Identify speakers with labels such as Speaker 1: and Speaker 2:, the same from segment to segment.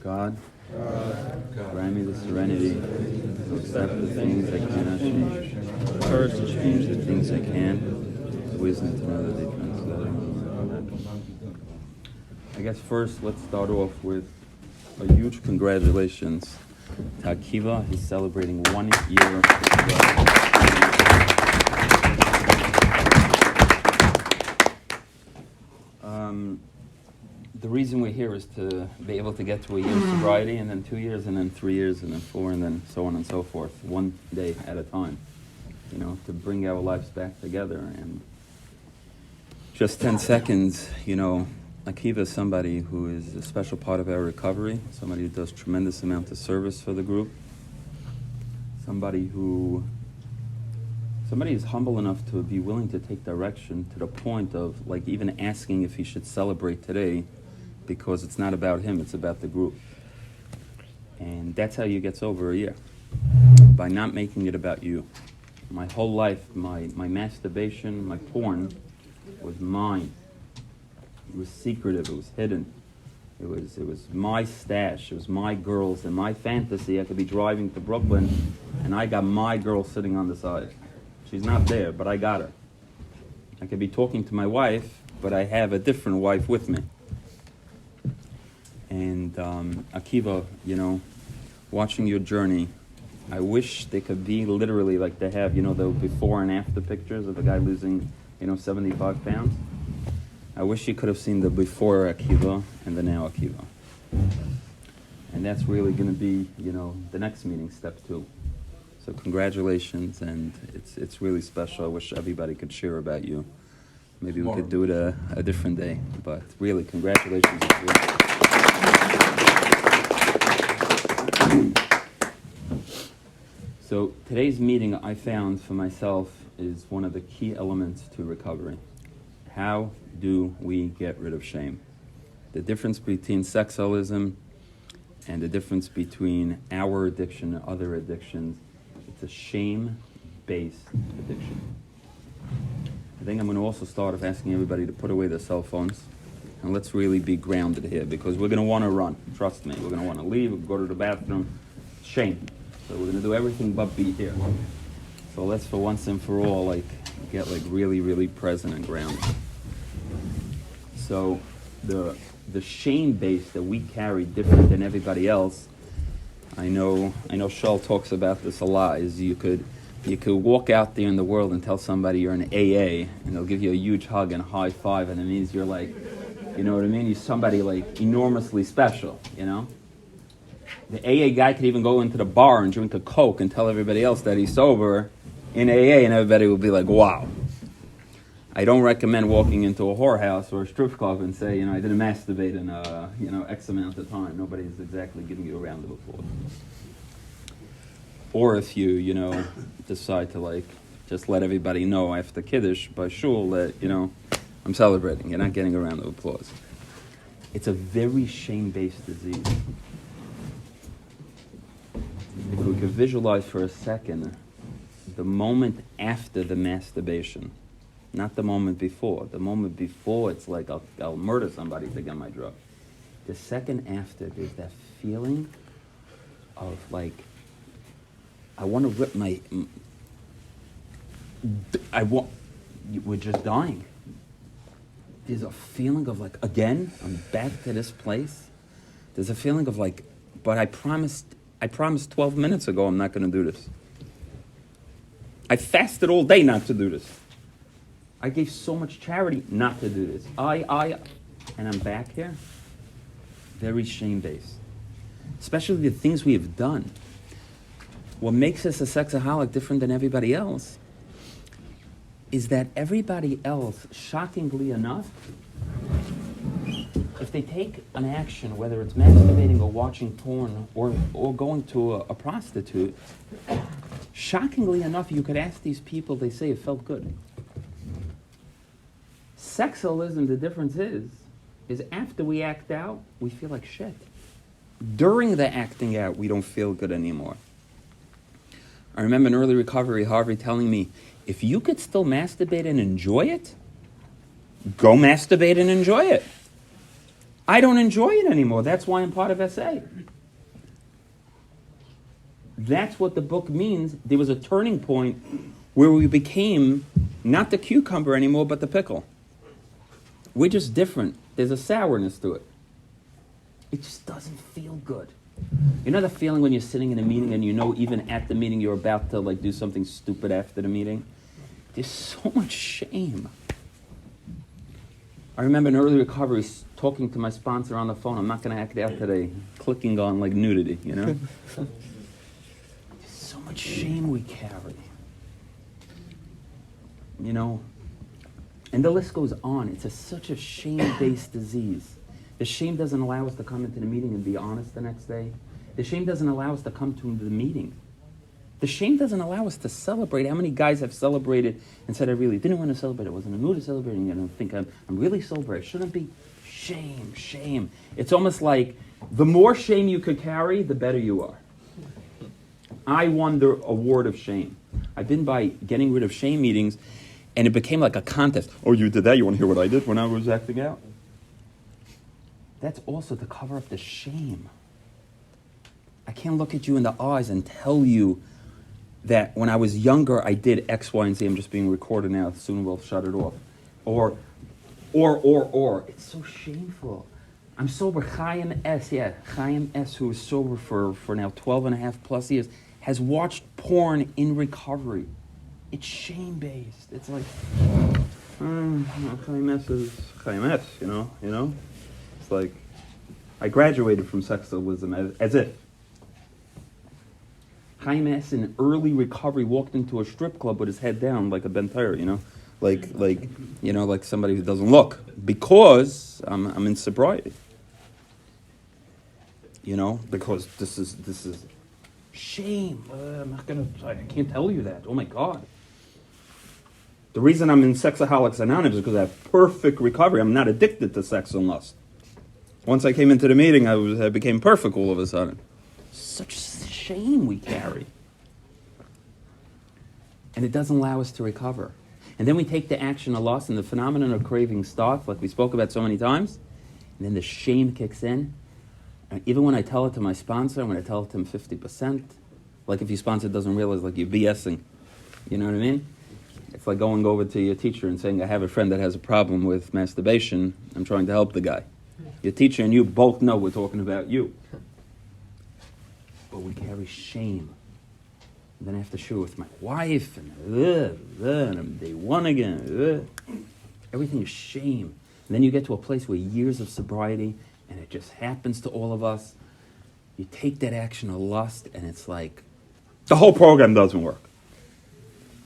Speaker 1: God, grant me the serenity to accept the things I cannot change, the courage to change the things I can, the wisdom to know that they translate. I guess first, let's start off with a huge congratulations to Akiva. He's celebrating 1 year. The reason we're here is to be able to get to a year of sobriety, and then 2 years, and then 3 years, and then 4, and then so on and so forth, one day at a time, to bring our lives back together. And just 10 seconds, Akiva is somebody who is a special part of our recovery, somebody who does tremendous amount of service for the group, somebody is humble enough to be willing to take direction to the point of even asking if he should celebrate today, because it's not about him, it's about the group. And that's how you get sober a year, by not making it about you. My whole life, my masturbation, my porn was mine. It was secretive, it was hidden. It was my stash, it was my girls and my fantasy. I could be driving to Brooklyn and I got my girl sitting on the side. She's not there, but I got her. I could be talking to my wife, but I have a different wife with me. And Akiva, watching your journey, I wish they could be literally like they have, the before and after pictures of a guy losing, 75 pounds. I wish you could have seen the before Akiva and the now Akiva. And that's really going to be, the next meeting, step 2. So congratulations, and it's really special. I wish everybody could share about you. Maybe we could do it a different day, but really, congratulations. So today's meeting, I found for myself, is one of the key elements to recovery. How do we get rid of shame? The difference between sexualism and the difference between our addiction and other addictions, it's a shame-based addiction. I think I'm going to also start off asking everybody to put away their cell phones, and let's really be grounded here, because we're going to want to run. Trust me, we're going to want to leave, go to the bathroom. Shame. So we're going to do everything but be here. So let's, for once and for all, get really, really present and grounded. So the shame base that we carry, different than everybody else, I know Shaul talks about this a lot, is you could walk out there in the world and tell somebody you're an AA, and they'll give you a huge hug and a high five, and it means you're you know what I mean? You're somebody enormously special, The AA guy could even go into the bar and drink a Coke and tell everybody else that he's sober in AA, and everybody will be like, wow. I don't recommend walking into a whorehouse or a strip club and say, I didn't masturbate in, X amount of time. Nobody's exactly giving you a round of applause. Or if you, decide to, just let everybody know after Kiddush by shul that, I'm celebrating. You're not getting a round of applause. It's a very shame-based disease. If we could visualize for a second the moment after the masturbation, not the moment before. The moment before, it's like I'll murder somebody to get my drug. The second after, there's that feeling of I want to rip we're just dying. There's a feeling of again, I'm back to this place. There's a feeling of but I promised 12 minutes ago I'm not going to do this. I fasted all day not to do this. I gave so much charity not to do this. And I'm back here. Very shame-based. Especially the things we have done. What makes us a sexaholic different than everybody else is that everybody else, shockingly enough, if they take an action, whether it's masturbating or watching porn or going to a prostitute, shockingly enough, you could ask these people, they say it felt good. Sexualism, the difference is after we act out, we feel like shit. During the acting out, we don't feel good anymore. I remember in early recovery, Harvey telling me, if you could still masturbate and enjoy it, go masturbate and enjoy it. I don't enjoy it anymore. That's why I'm part of SA. That's what the book means. There was a turning point where we became not the cucumber anymore, but the pickle. We're just different. There's a sourness to it. It just doesn't feel good. You know the feeling when you're sitting in a meeting and you know even at the meeting you're about to like do something stupid after the meeting? There's so much shame. I remember in early recovery talking to my sponsor on the phone. I'm not going to act out today, clicking on like nudity, you know? There's so much shame we carry. You know? And the list goes on. It's such a shame-based disease. The shame doesn't allow us to come into the meeting and be honest the next day. The shame doesn't allow us to come to the meeting. The shame doesn't allow us to celebrate. How many guys have celebrated and said, I really didn't want to celebrate. I wasn't in the mood to celebrate. And I don't think I'm really sober. I shouldn't be. Shame, shame. It's almost like the more shame you could carry, the better you are. I won the award of shame. I've been by getting rid of shame meetings, and it became like a contest. Oh, you did that? You want to hear what I did when I was acting out? That's also to cover up the shame. I can't look at you in the eyes and tell you that when I was younger, I did X, Y, and Z. I'm just being recorded now. Soon we'll shut it off. Or. It's so shameful. I'm sober. Chaim S., who is sober for now 12 and a half plus years, has watched porn in recovery. It's shame-based. It's like, Chaim S. is Chaim S., you know? It's like, I graduated from sexualism as if. Chaim S. in early recovery walked into a strip club with his head down like a bentire, you know? Like somebody who doesn't look. Because I'm in sobriety. You know? Because this is shame. I can't tell you that. Oh my God. The reason I'm in Sexaholics Anonymous is because I have perfect recovery. I'm not addicted to sex and lust. Once I came into the meeting, I became perfect all of a sudden. Such shame we carry. And it doesn't allow us to recover. And then we take the action of lust, and the phenomenon of craving starts, like we spoke about so many times. And then the shame kicks in. And even when I tell it to my sponsor, when I tell it to him 50%, like if your sponsor doesn't realize, like you're BSing. You know what I mean? It's like going over to your teacher and saying, I have a friend that has a problem with masturbation. I'm trying to help the guy. Your teacher and you both know we're talking about you. But we carry shame. And then I have to share with my wife, and I'm day one again. Everything is shame. And then you get to a place where years of sobriety, and it just happens to all of us. You take that action of lust, and it's like, the whole program doesn't work.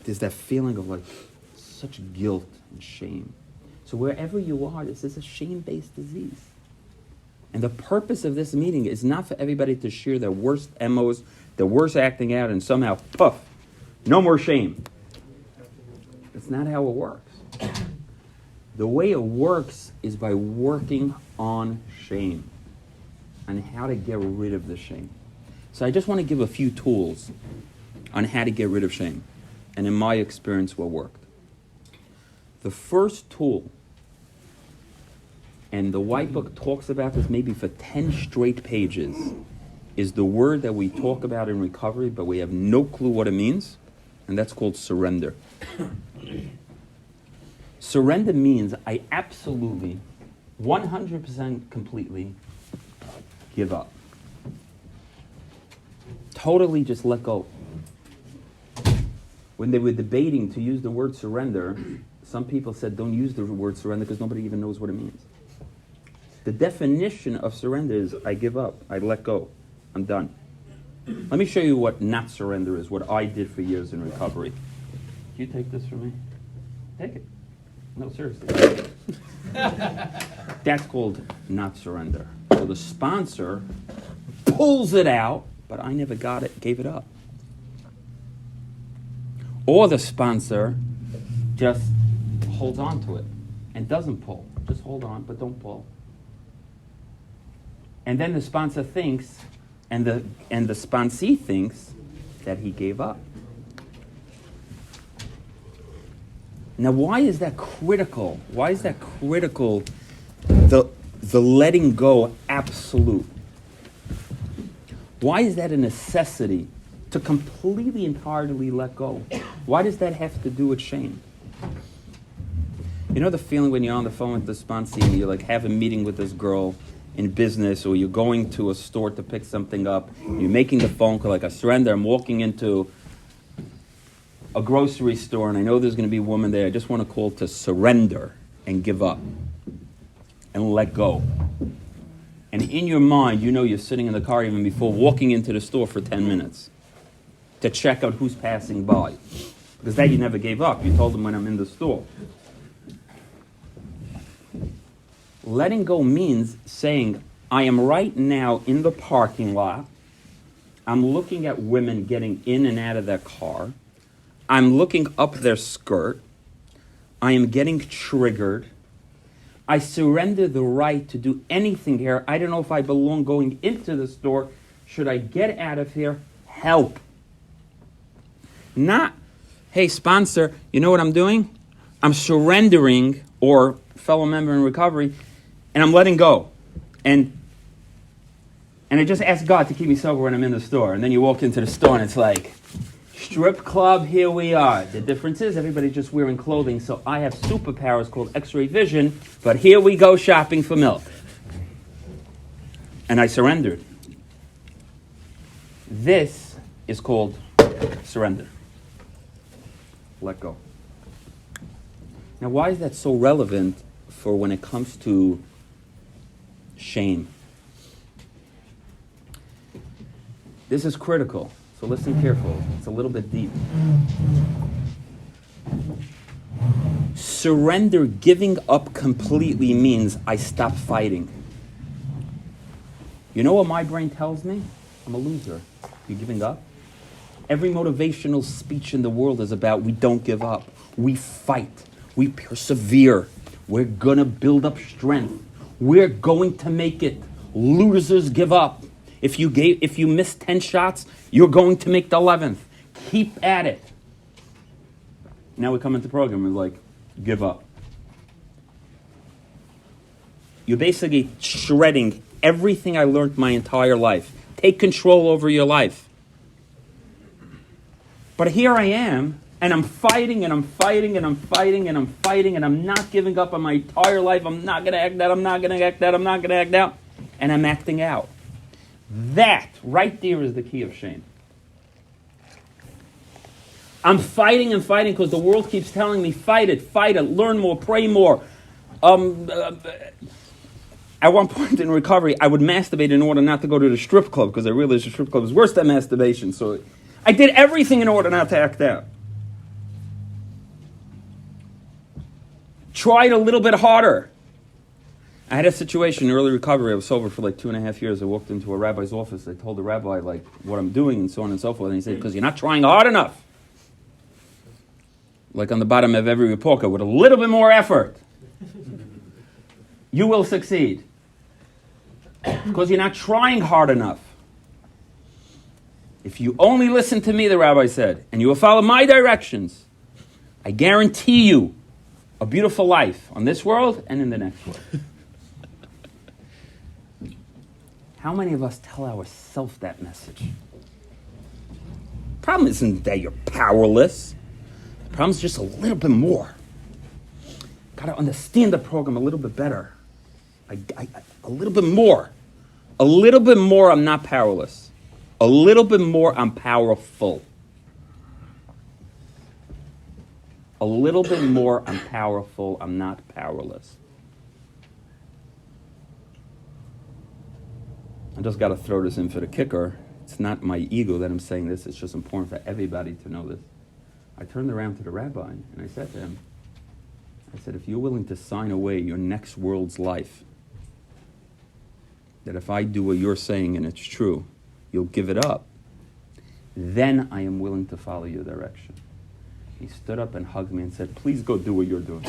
Speaker 1: There's that feeling of like such guilt and shame. So wherever you are, this is a shame-based disease. And the purpose of this meeting is not for everybody to share their worst MOs, their worst acting out, and somehow, puff, no more shame. That's not how it works. The way it works is by working on shame and how to get rid of the shame. So I just want to give a few tools on how to get rid of shame. And in my experience, what worked. The first tool, and the white book talks about this maybe for 10 straight pages, is the word that we talk about in recovery, but we have no clue what it means, and that's called surrender. Surrender means I absolutely, 100% completely give up. Totally just let go. When they were debating to use the word surrender, some people said don't use the word surrender because nobody even knows what it means. The definition of surrender is I give up, I let go, I'm done. Let me show you what not surrender is, what I did for years in recovery. Can you take this from me? Take it. No, seriously. That's called not surrender. So the sponsor pulls it out, but I never got it, gave it up. Or the sponsor just holds on to it and doesn't pull. Just hold on, but don't pull. And then the sponsor thinks, and the sponsee thinks that he gave up. Now, why is that critical? Why is that critical? The the letting go absolute. Why is that a necessity to completely, entirely let go? Why does that have to do with shame? You know the feeling when you're on the phone with the sponsee and you like have a meeting with this girl in business, or you're going to a store to pick something up, you're making the phone call, like I surrender, I'm walking into a grocery store and I know there's going to be a woman there, I just want to call to surrender and give up and let go. And in your mind, you know you're sitting in the car even before walking into the store for 10 minutes to check out who's passing by. Because that you never gave up. You told them when I'm in the store. Letting go means saying, I am right now in the parking lot. I'm looking at women getting in and out of their car. I'm looking up their skirt. I am getting triggered. I surrender the right to do anything here. I don't know if I belong going into the store. Should I get out of here? Help. Not, hey, sponsor, you know what I'm doing? I'm surrendering, or fellow member in recovery, and I'm letting go. And I just ask God to keep me sober when I'm in the store. And then you walk into the store and it's like, strip club, here we are. The difference is everybody's just wearing clothing, so I have superpowers called X-ray vision, but here we go shopping for milk. And I surrendered. This is called surrender. Let go. Now, why is that so relevant for when it comes to shame? This is critical, so listen carefully. It's a little bit deep. Surrender, giving up completely, means I stop fighting. You know what my brain tells me? I'm a loser. You giving up? Every motivational speech in the world is about we don't give up. We fight. We persevere. We're going to build up strength. We're going to make it. Losers give up. If you miss 10 shots, you're going to make the 11th. Keep at it. Now we come into the program and like, give up. You're basically shredding everything I learned my entire life. Take control over your life. But here I am, and I'm fighting, and I'm fighting, and I'm fighting, and I'm fighting, and I'm not giving up on my entire life. I'm not going to act out, I'm not going to act out, I'm not going to act out. And I'm acting out. That, right there, is the key of shame. I'm fighting and fighting because the world keeps telling me, fight it, learn more, pray more. At one point in recovery, I would masturbate in order not to go to the strip club because I realized the strip club is worse than masturbation. So I did everything in order not to act out. Tried a little bit harder. I had a situation in early recovery. I was sober for like 2.5 years. I walked into a rabbi's office. I told the rabbi like what I'm doing and so on and so forth. And he said, because you're not trying hard enough. Like on the bottom of every report card, with a little bit more effort, you will succeed. Because you're not trying hard enough. If you only listen to me, the rabbi said, and you will follow my directions, I guarantee you a beautiful life on this world and in the next world. How many of us tell ourselves that message? The problem isn't that you're powerless. The problem is just a little bit more. Got to understand the program a little bit better. A little bit more. A little bit more, I'm not powerless. A little bit more, I'm powerful. A little bit more, I'm powerful, I'm not powerless. I just got to throw this in for the kicker. It's not my ego that I'm saying this. It's just important for everybody to know this. I turned around to the rabbi and I said to him, I said, if you're willing to sign away your next world's life, that if I do what you're saying and it's true, you'll give it up, then I am willing to follow your direction. He stood up and hugged me and said, please go do what you're doing.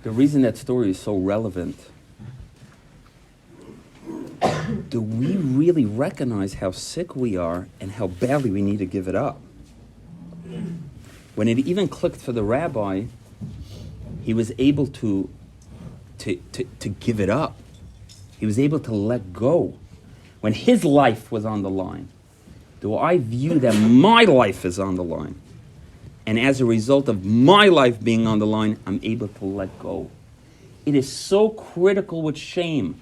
Speaker 1: The reason that story is so relevant, do we really recognize how sick we are and how badly we need to give it up? When it even clicked for the rabbi, he was able to give it up. He was able to let go. When his life was on the line, do I view that my life is on the line? And as a result of my life being on the line, I'm able to let go. It is so critical with shame.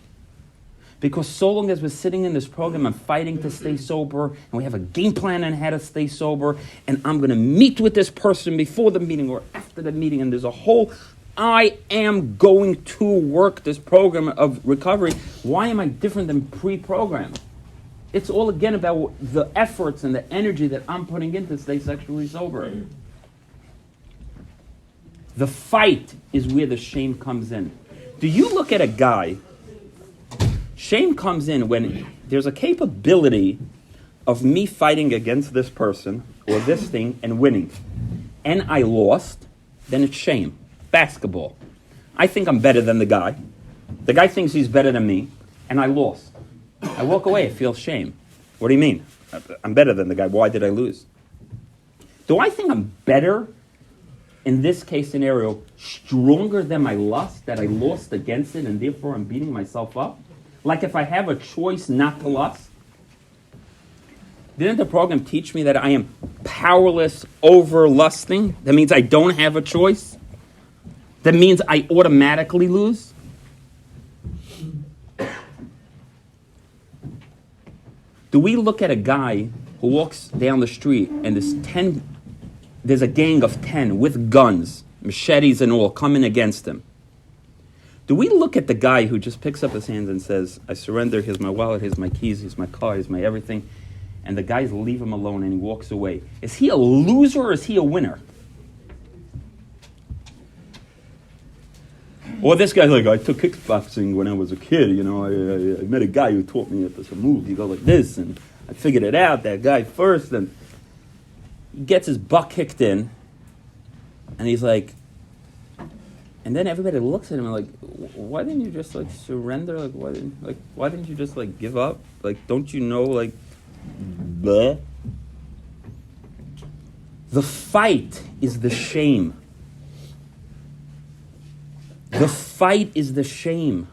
Speaker 1: Because so long as we're sitting in this program and fighting to stay sober, and we have a game plan on how to stay sober, and I'm going to meet with this person before the meeting or after the meeting, and there's a whole, I am going to work this program of recovery. Why am I different than pre-programmed? It's all again about the efforts and the energy that I'm putting in to stay sexually sober. The fight is where the shame comes in. Do you look at a guy? Shame comes in when there's a capability of me fighting against this person or this thing and winning. And I lost, then it's shame. Basketball. I think I'm better than the guy. The guy thinks he's better than me, and I lost. I walk away, I feel shame. What do you mean? I'm better than the guy. Why did I lose? Do I think I'm better in this case scenario, stronger than my lust, that I lost against it, and therefore I'm beating myself up? Like if I have a choice not to lust? Didn't the program teach me that I am powerless over lusting? That means I don't have a choice? That means I automatically lose? Do we look at a guy who walks down the street and there's a gang of 10 with guns, machetes and all, coming against him? Do we look at the guy who just picks up his hands and says, I surrender, here's my wallet, here's my keys, here's my car, here's my everything, and the guys leave him alone and he walks away? Is he a loser or is he a winner? Or this guy's like, I took kickboxing when I was a kid, you know, I met a guy who taught me this move, you go like this, and I figured it out, that guy first, and he gets his butt kicked in, and he's like, and then everybody looks at him and like, why didn't you just like surrender? Why didn't you just like give up? Like, don't you know, like, bleh? The fight is the shame. The fight is the shame.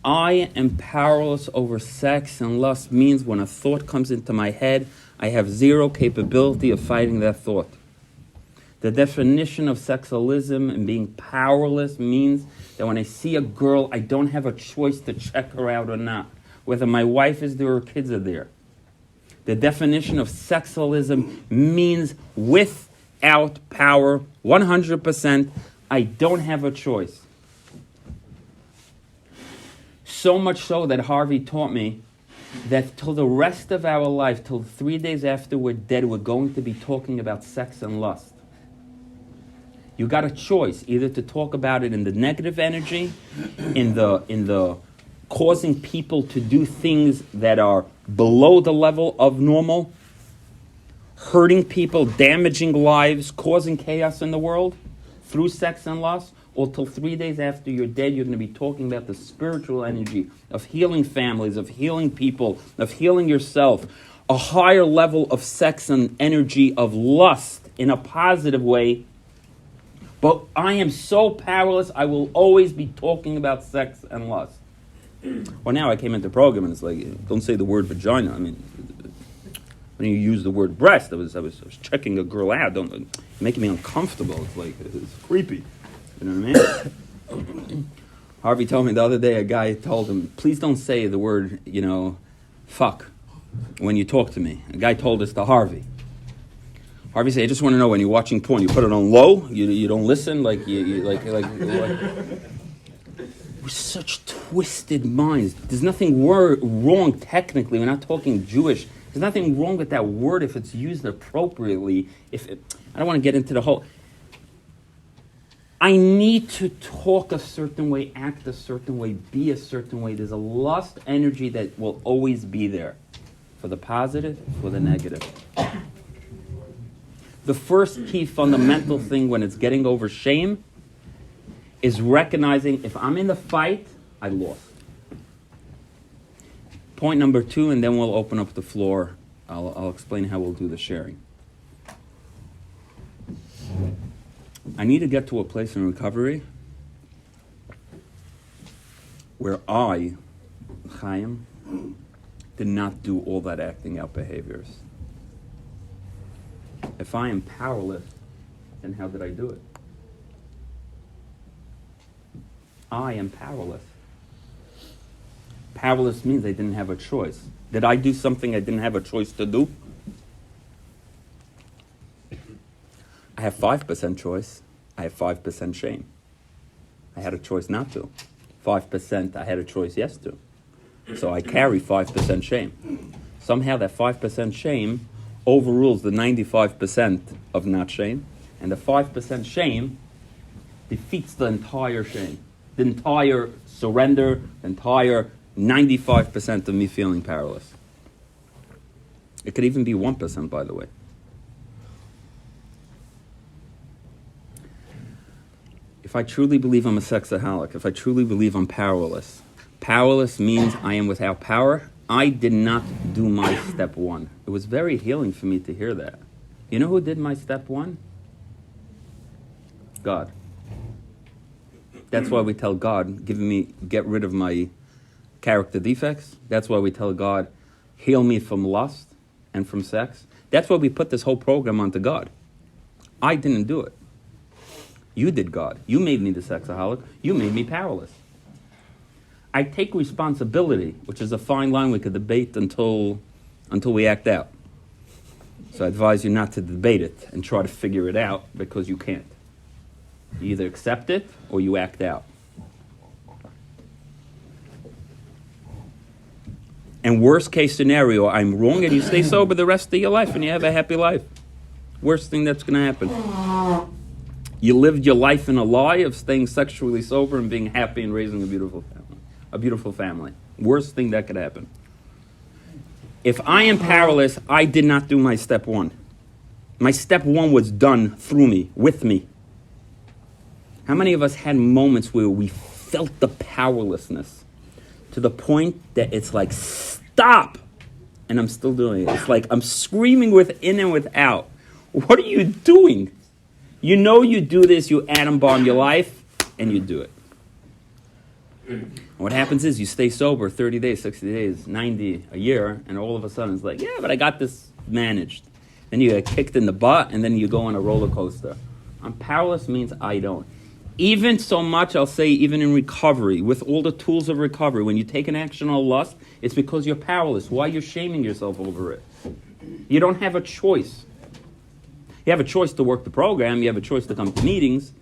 Speaker 1: I am powerless over sex and lust means when a thought comes into my head, I have zero capability of fighting that thought. The definition of sexualism and being powerless means that when I see a girl, I don't have a choice to check her out or not, whether my wife is there or kids are there. The definition of sexualism means without power, 100%, I don't have a choice. So much so that Harvey taught me that till the rest of our life, till 3 days after we're dead, we're going to be talking about sex and lust. You got a choice, either to talk about it in the negative energy, in the causing people to do things that are below the level of normal, hurting people, damaging lives, causing chaos in the world through sex and lust, or till 3 days after you're dead, you're going to be talking about the spiritual energy of healing families, of healing people, of healing yourself, a higher level of sex and energy of lust in a positive way. But I am so powerless, I will always be talking about sex and lust. Well, now I came into the program and it's like, don't say the word vagina. I mean, when you use the word breast, I was checking a girl out. Making me uncomfortable. It's like, it's creepy. You know what I mean? Harvey told me the other day, a guy told him, please don't say the word, fuck when you talk to me. A guy told this to Harvey. Harvey said, I just want to know, when you're watching porn, you put it on low, you don't listen, like we're such twisted minds. There's nothing wrong technically. We're not talking Jewish. There's nothing wrong with that word if it's used appropriately. I don't want to get into the whole... I need to talk a certain way, act a certain way, be a certain way. There's a lust energy that will always be there, for the positive, for the negative. The first key fundamental thing when it's getting over shame is recognizing if I'm in the fight, I lost. Point number 2, and then we'll open up the floor. I'll explain how we'll do the sharing. I need to get to a place in recovery where I, Chaim, did not do all that acting out behaviors. If I am powerless, then how did I do it? I am powerless. Powerless means I didn't have a choice. Did I do something I didn't have a choice to do? I have 5% choice. I have 5% shame. I had a choice not to. 5% I had a choice yes to. So I carry 5% shame. Somehow that 5% shame overrules the 95% of not shame, and the 5% shame defeats the entire shame, the entire surrender, the entire 95% of me feeling powerless. It could even be 1%, by the way. If I truly believe I'm a sexaholic, if I truly believe I'm powerless, powerless means I am without power. I did not do my step one. It was very healing for me to hear that. You know who did my step one? God. That's why we tell God, get rid of my character defects. That's why we tell God, heal me from lust and from sex. That's why we put this whole program onto God. I didn't do it. You did, God. You made me the sexaholic. You made me powerless. I take responsibility, which is a fine line we could debate until we act out. So I advise you not to debate it and try to figure it out, because you can't. You either accept it or you act out. And worst case scenario, I'm wrong and you stay sober the rest of your life and you have a happy life. Worst thing that's going to happen. You lived your life in a lie of staying sexually sober and being happy and raising a beautiful family. Worst thing that could happen. If I am powerless, I did not do my step one. My step one was done through me, with me. How many of us had moments where we felt the powerlessness to the point that it's like, stop! And I'm still doing it. It's like I'm screaming within and without. What are you doing? You know you do this, you atom bomb your life, and you do it. And what happens is you stay sober 30 days, 60 days, 90, a year, and all of a sudden it's like, yeah, but I got this managed. Then you get kicked in the butt, and then you go on a roller coaster. I'm powerless means I don't. Even so much, I'll say, even in recovery, with all the tools of recovery, when you take an action on lust, it's because you're powerless. Why are you shaming yourself over it? You don't have a choice. You have a choice to work the program. You have a choice to come to meetings.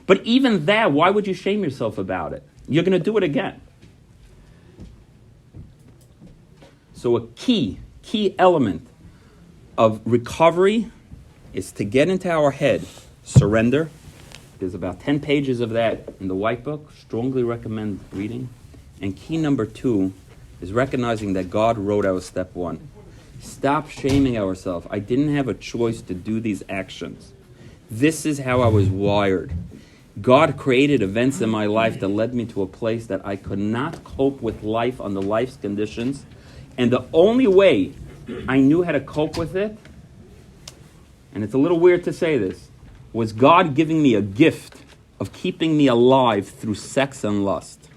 Speaker 1: But even that, why would you shame yourself about it? You're going to do it again. So a key element of recovery is to get into our head, surrender. There's about 10 pages of that in the white book. Strongly recommend reading. And key number 2 is recognizing that God wrote our step 1. Stop shaming ourselves. I didn't have a choice to do these actions. This is how I was wired. God created events in my life that led me to a place that I could not cope with life under life's conditions. And the only way I knew how to cope with it, and it's a little weird to say this, was God giving me a gift of keeping me alive through sex and lust.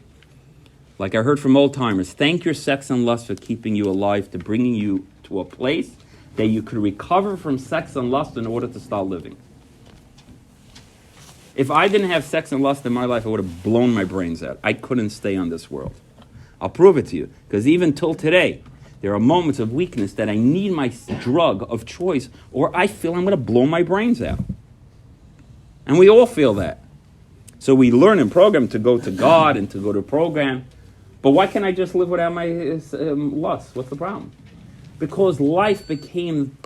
Speaker 1: Like I heard from old timers, thank your sex and lust for keeping you alive, to bringing you to a place that you could recover from sex and lust in order to start living. If I didn't have sex and lust in my life, I would have blown my brains out. I couldn't stay on this world. I'll prove it to you, because even till today, there are moments of weakness that I need my drug of choice, or I feel I'm going to blow my brains out. And we all feel that. So we learn in program to go to God and to go to program. But why can't I just live without my lust? What's the problem? Because life became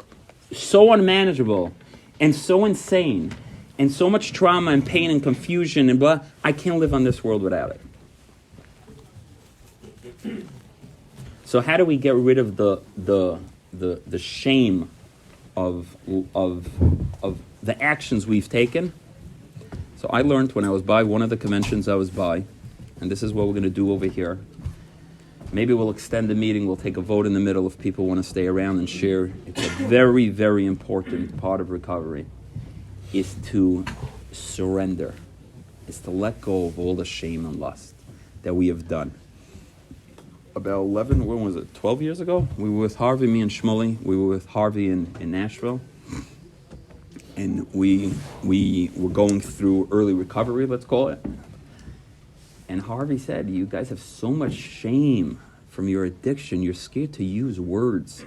Speaker 1: so unmanageable and so insane and so much trauma and pain and confusion and blah, I can't live on this world without it. So how do we get rid of the shame of the actions we've taken? So I learned when I was by one of the conventions I was by, and this is what we're going to do over here. Maybe we'll extend the meeting, we'll take a vote in the middle if people want to stay around and share. It's a very, very important part of recovery, is to surrender. It's to let go of all the shame and lust that we have done. About 12 years ago? We were with Harvey, me and Shmuley. We were with Harvey in Nashville. And we were going through early recovery, let's call it. And Harvey said, you guys have so much shame from your addiction, you're scared to use words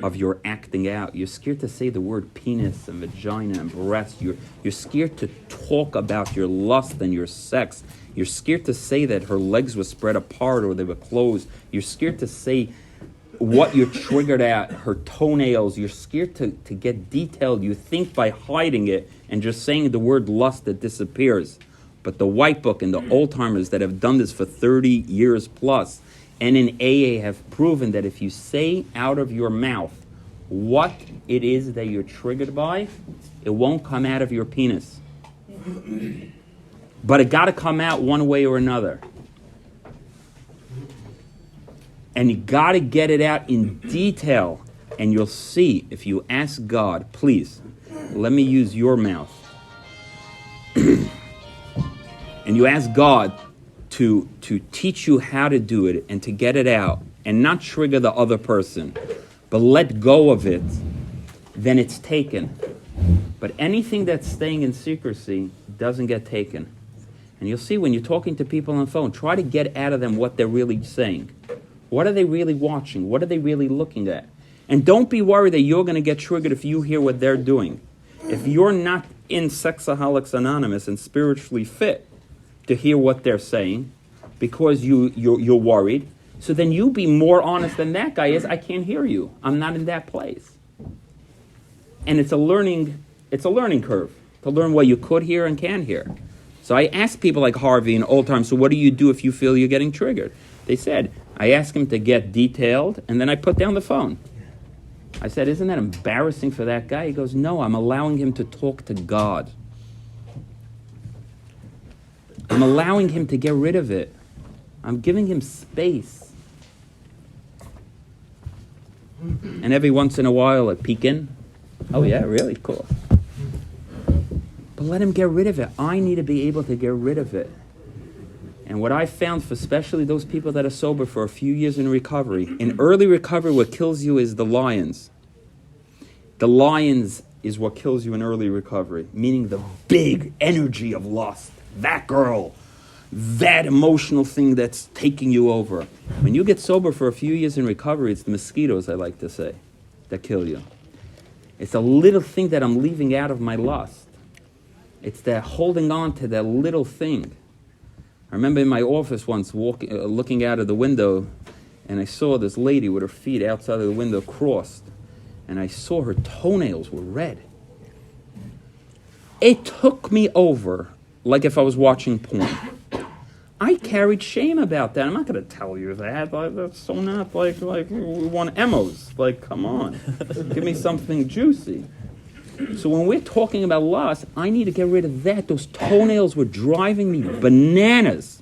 Speaker 1: of your acting out. You're scared to say the word penis and vagina and breast. You're scared to talk about your lust and your sex. You're scared to say that her legs were spread apart or they were closed. You're scared to say what you're triggered at, her toenails. You're scared to get detailed. You think by hiding it and just saying the word lust it disappears. But the White Book and the old-timers that have done this for 30 years plus and in AA have proven that if you say out of your mouth what it is that you're triggered by, it won't come out of your penis. But it got to come out one way or another. And you got to get it out in detail. And you'll see, if you ask God, please, let me use your mouth. And you ask God to teach you how to do it and to get it out and not trigger the other person, but let go of it, then it's taken. But anything that's staying in secrecy doesn't get taken. And you'll see when you're talking to people on the phone, try to get out of them what they're really saying. What are they really watching? What are they really looking at? And don't be worried that you're going to get triggered if you hear what they're doing. If you're not in Sexaholics Anonymous and spiritually fit to hear what they're saying because you're worried, so then you be more honest than that guy is. I can't hear you. I'm not in that place. And it's a learning curve to learn what you could hear and can hear. So I asked people like Harvey in old times, so what do you do if you feel you're getting triggered? They said, I ask him to get detailed, and then I put down the phone. I said, isn't that embarrassing for that guy? He goes, no, I'm allowing him to talk to God. I'm allowing him to get rid of it. I'm giving him space. And every once in a while I peek in. Oh yeah, really? Cool. But let him get rid of it. I need to be able to get rid of it. And what I found for especially those people that are sober for a few years in recovery, in early recovery what kills you is the lions. The lions is what kills you in early recovery, meaning the big energy of lust. That girl, that emotional thing that's taking you over. When you get sober for a few years in recovery, it's the mosquitoes, I like to say, that kill you. It's a little thing that I'm leaving out of my lust. It's that holding on to that little thing. I remember in my office once looking out of the window, and I saw this lady with her feet outside of the window crossed, and I saw her toenails were red. It took me over like if I was watching porn. I carried shame about that. I'm not going to tell you that. That's so not like we want emos. Like, come on. Give me something juicy. So when we're talking about lust, I need to get rid of that. Those toenails were driving me bananas.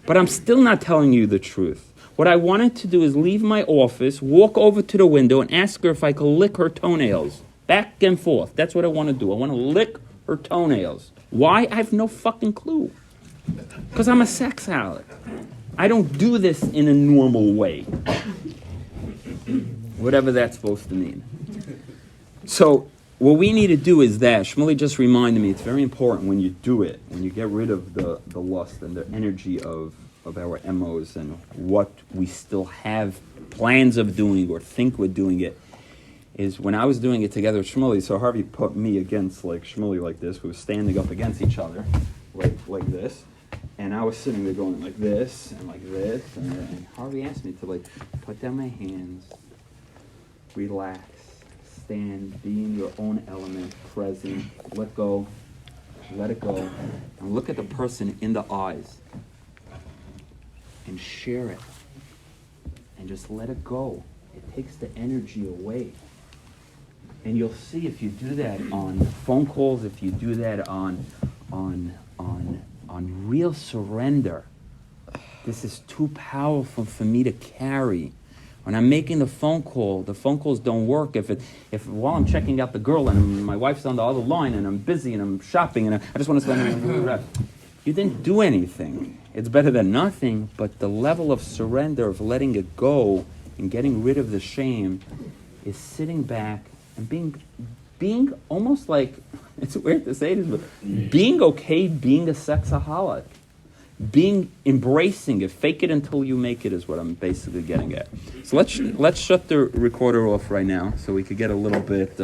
Speaker 1: But I'm still not telling you the truth. What I wanted to do is leave my office, walk over to the window, and ask her if I could lick her toenails. Back and forth. That's what I want to do. I want to lick her toenails. Why? I have no fucking clue. Because I'm a sex addict. I don't do this in a normal way. Whatever that's supposed to mean. So what we need to do is that. Shmuley just reminded me, it's very important when you do it, when you get rid of the lust and the energy of our MOs and what we still have plans of doing or think we're doing it, is when I was doing it together with Shmuley, so Harvey put me against like Shmuley like this, we were standing up against each other, like this, and I was sitting there going like this, and Harvey asked me to like put down my hands, relax, stand, be in your own element, present, let go, let it go, and look at the person in the eyes, and share it, and just let it go. It takes the energy away. And you'll see if you do that on phone calls, if you do that on real surrender, this is too powerful for me to carry. When I'm making the phone calls don't work if while I'm checking out the girl and my wife's on the other line and I'm busy and I'm shopping and I just want to spend. You didn't do anything. It's better than nothing, but the level of surrender, of letting it go and getting rid of the shame, is sitting back and being almost like, it's weird to say this, but being okay being a sexaholic. Embracing it, fake it until you make it is what I'm basically getting at. So let's shut the recorder off right now so we could get a little bit